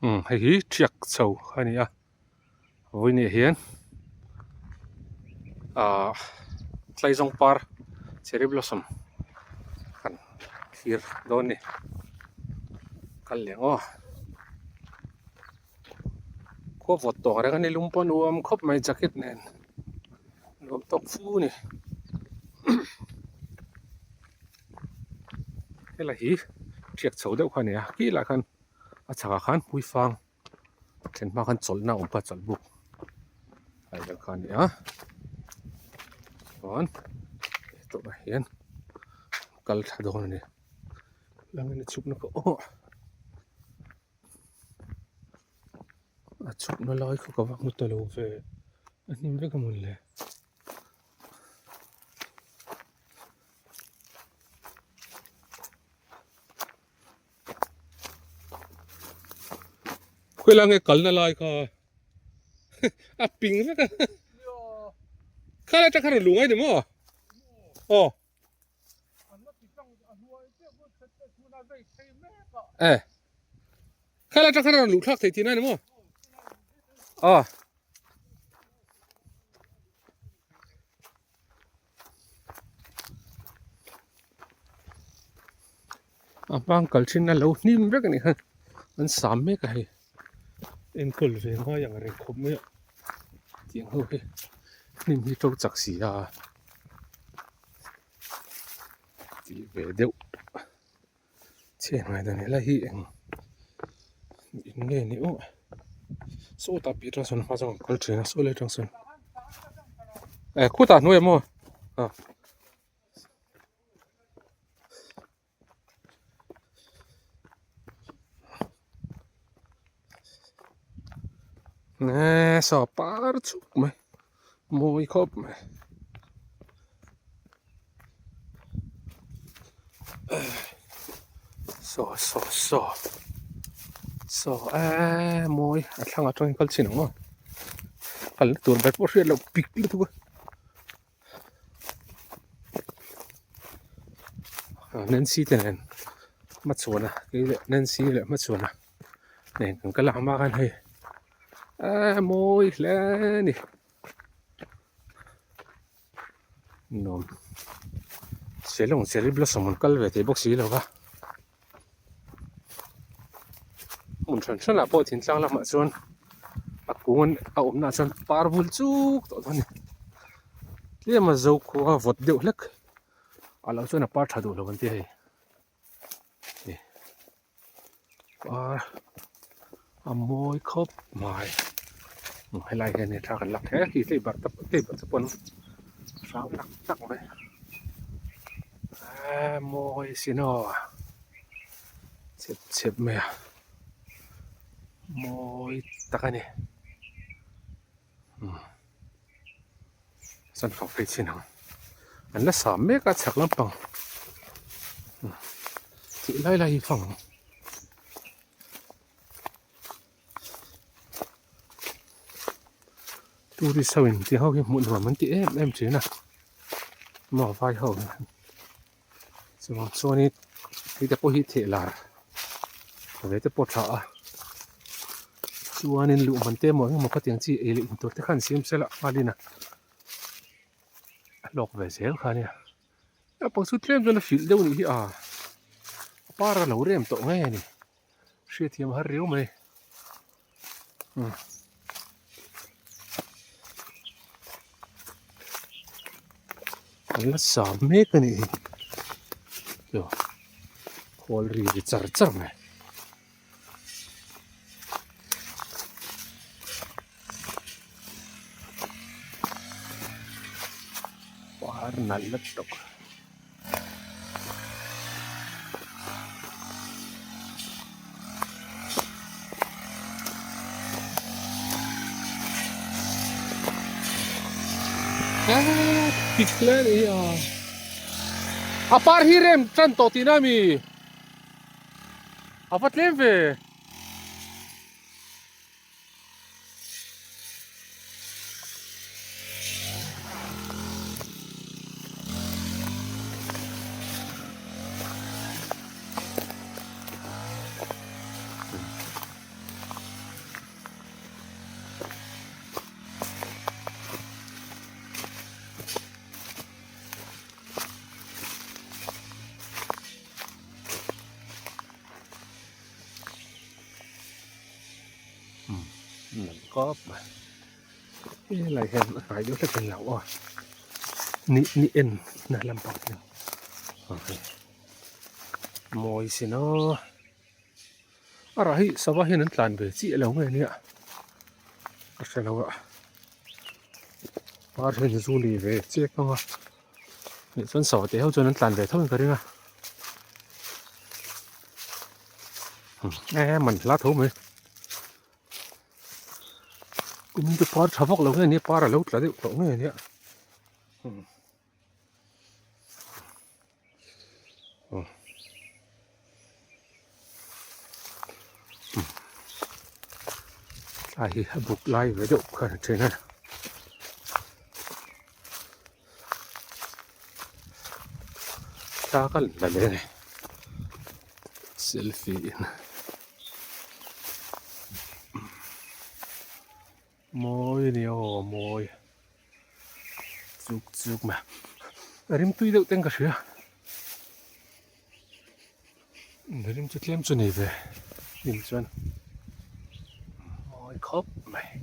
hei hi thiak chho ani a voi ne hian tlaizong par cherry blossom kan thir don ni kal lengo ko vot to ra kan lumpon uam khop mai jacket nen lom tok fu ni hela hi thiak chho deuh khani a ki la khan a chaka khan pui fang then ma khan chol na umpa chol buk ai la khani a on to ba hian kal tha don ni lang ni chup na ko a chup na lai ko ka wak mu to lo ve anim ve ka mun le khoi lang e kal na lai ka a ping ve ka khala ta khara lungai de mo khala ta khara lu thak thei ti na mo bang kalchin na lo nim vek ani khan an sam me ka hi en kol ve nga yang re khop me tiang ho he nim hi tok chak si a ti ve deuh chen mai da ne la hi eng in nge ni so ta pi tra son ma jong kal thina so le tang son khu ta nuai mo nè so par chuk mai moi khop mai so moi a thlang a tong kal chin mo kal tur bet po hriat lo pik lu tu Nancy tenen ma chuana ke Nancy le ma chuana nen kan kala ma kan hei moi le ni nom selong cherry blossom kal ve te box si lo ka mun than than a po thin tlang lam a chuan a kungan a omna chuan parvul chuk to thani tlem a zo khu a vot deuh hlek alo chuan a par tha du lo kan ti hei par a moi khop mai hay lại cái này ra cái lắc thế thì bật tập quân sao lắc lắc vậy môi xin nó chép mẹ môi tắc này dân học phải xin hằng anh là sắm mấy cái chắc lắm bằng chị lại lại phòng tu đi sau thì hậu cái muộn hoàn vẫn tỉ em chứ nào mỏ vai hậu rồi bằng số này thì ta có hít thể là với ta bớt sợ cho nên lũ mình tem mỗi một cái tiếng chi ấy lịnh tôi thấy khăn xiêm sẽ là mà đi nè lọc về dễ khá nè bằng số tem cho nó phil đâu nhỉ para lâu rem tổ ngay nè xe thiêm hết riếu mày nó sắm mấy cái này rồi khoai rì char char này quá nặng lắm tục pikler ya apar hirem tran to tinami apat leve có cái này hiện phải vô cái phần lẩu à ni in là làm bằng được ok mồi xí nó à rồi sao vậy hiện làm về chị lẩu này nè cái sao lẩu à à hiện du lịch về chị không à những con sò thì họ cho nên làm về thôi cái đấy à mình lá thú mình cũng như cái pot chọc lẩu này nè pot là lẩu là lẩu này nè ai buộc lại với độ khởi trên này ta cái là đây này selfie môi nhiều môi chụp mà rim tuy đâu tên cả sữa rim chút lem cho này về rim chân môi khóc mày